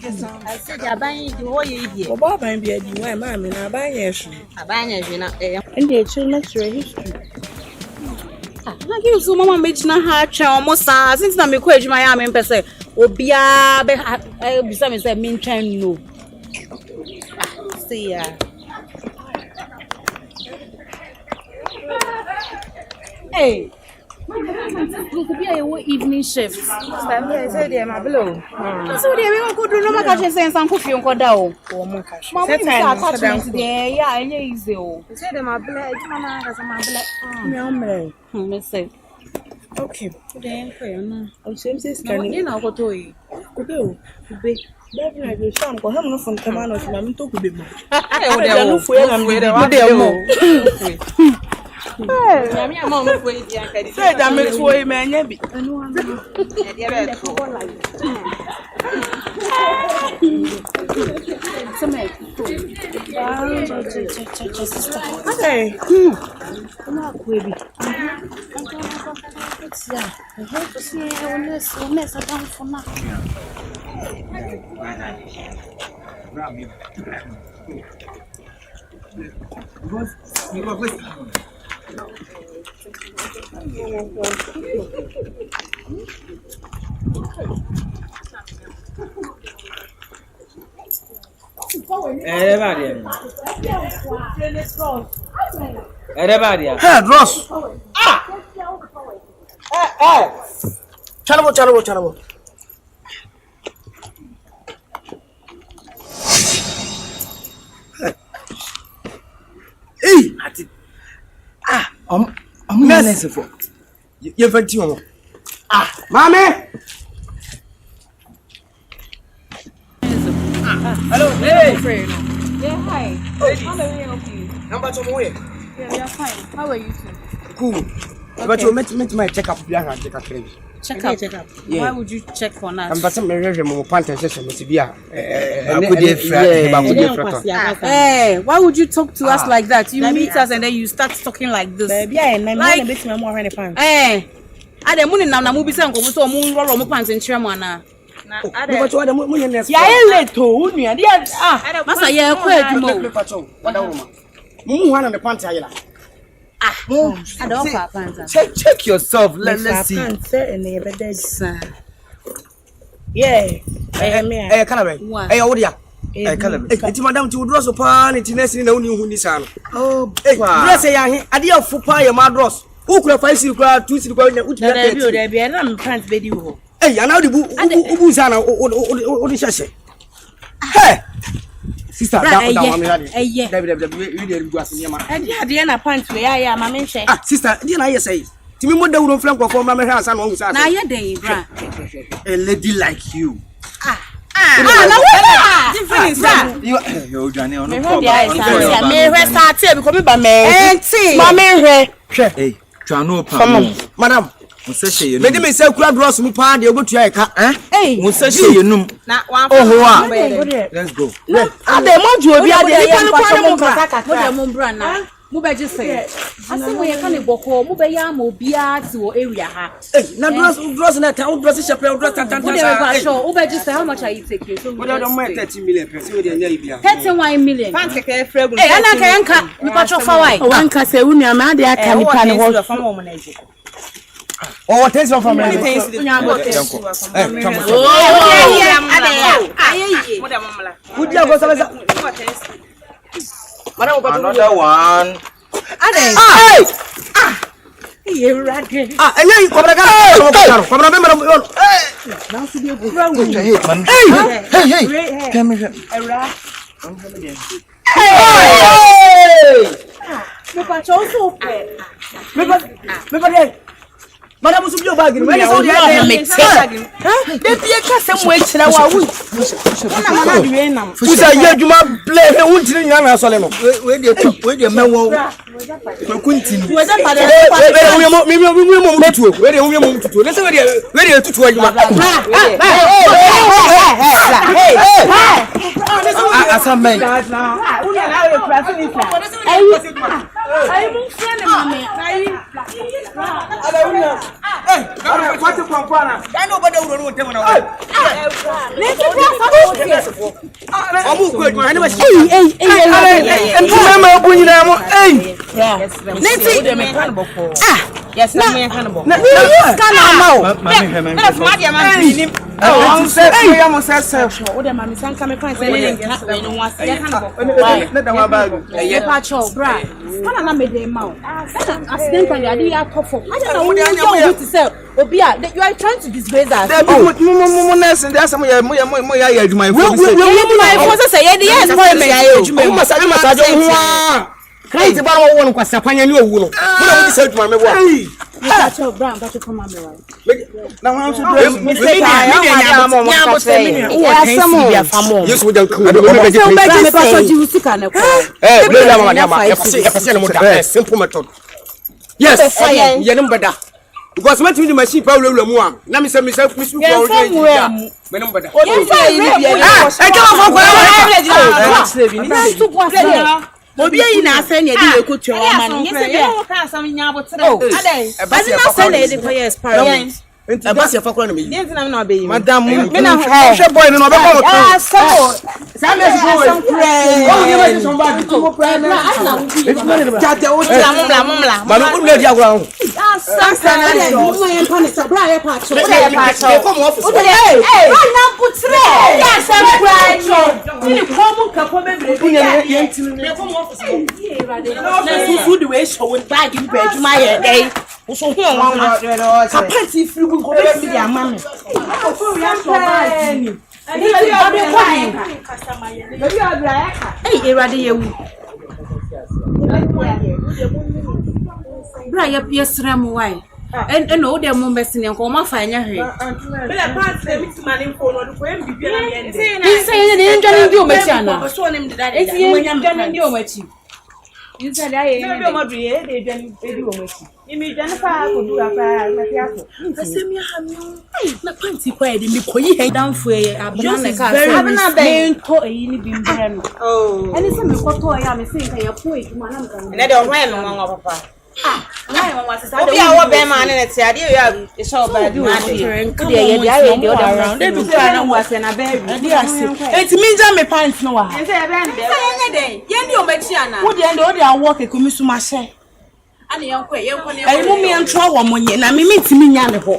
I said, I buy you what you eat. Bob and be a DM, mammy, I buy a shoe. I buy you And the children history. I give so mama make na ha twa almost since na me ko adwuma ya me pese obia be bisa me say me ntwan no see ya hey look be a evening shift stand here say dey ma below so dey we go do no ma ka say san ko fie nko da o mo ka she mama say attachment dey yeah enye easy o say dey ma below adwuma na ka say ma below me say okay. Then no. I'm saying scanning. You know what to eat. Could do. Baby, I will sham go home from Tamano to Mammy to be more. I don't for I'm with I'm on the way. Said I make for him and yabby. Okay. Come on, baby. Yeah, I hope to see you mess around for now. Everybody. Hey, Ross. Channel. Hey, I'm merciful. You're very too. Mommy. Hello. Hey. Yeah, hi. How may we help you? Number 2 way. Yeah, we are fine. How are you too? Cool. But you met my check up behind check up. Check up. Yeah. Why would you check on us? I'm but some more pant and session to be Hey, why would you talk to us like that? You meet us and then you start talking like this. Baby, I am like, a bit more in the pants. Hey, I the money now, movie sang go so moon roll on pants in Chemana. But what the moon is. Yeah, little, Massa, yeah, quite one on the pants. I don't pants. Check yourself. Let's see. Yeah. Hey, Calabar. Hey, Odia. Hey, Calabar. It's Madame to draw upon it in the only who is on. Oh, yes, I dear for pie, my dross. Who could have I see you crowd to see the going to be a pants video. Hey, I know the Buzana or the Chassis. Hey! Sister, sister, didn't I say? To me, what the woman flank for my house and always now you're day, a lady like you. You Gynel, Madam. Mede me say kura dross mu pa de obotu ayeka mo say she yenum na wan fa let's go ade mo ju obi ade ya pa mo mo mo bra na mo be je say ase mo ye ka ne boko mo be ya ma obi a ti wo area ha na dross na ta dross shepe dross tanta mo be sure o be je say how much are you taking so we don't more 30 million per so we dey near bia 31 million fan keke fregu ana ka yanka mi pa cho fa wai wanka say wunu ama ade aka ni pa ne ho fa mo na je. Oh, taste from me. Another one. Madam Subio Bagin, where is all the other mix? They be a custom way to our wood. Who's a year you might play a wood in Yana Soleno? Where the man will continue. Where What to confront? I know, but they will not tell me. Yes, no, me cannibal. No, you are trying to disgrace us. Crazy about one was a pioneer. You will say to my wife. Brown, but you come on, now I'm simple method. Yes, because what you machine power more. Let me say, Miss Obi yi na asen ye di ekotu o man ye se be ka asam nya abotire ade basi na asen na ye di for yes parents basi fa kwa no me den na na be yi madam me na hwe boy no be ko to so sam me go oh ye be so ba to mo pray na jate o mumla ma no ulu di agura ho sam na le mo ye pa ni sabra ye pa cho e ko mo office hey na putire ya sam cry cho ni ko mu ka ko be bre ye ntimi ko mo na susu the way show with bag in bed my day so who wan kapati free go be see their mama so we are so bad ni hey erade yewu bra yesra mu why and no dem mo mesine ko ma fa nya hwe bele part dem mani phone no ko em bibia na ye say ni ndwane ndi o machi ana so ni mdida de ndwane ndi o machi insa da ye ni mo du ye de ndwane edi o machi ni mi ndwane fa ko du apa na ti aso asemi ha mi na panti kwa ye de mi koyi he danfo ye abana na ka so me nto eyi ni bimbere no oh eni se me ko to ya me se nka ya po eduma na mka ne de o hwan no nwa papa Obi awo be ma ne ti ade ya e so ba di o de ye dia ye de other round dey do try na wase na be ri ase enti mi nja me pants no wa ha se ye be nde ye den ye ndi o machi ana wo de nde o de awo keku mi suma hye ane ye nko ne e mu mi ntro wo monye na mi ntimi nya ne ho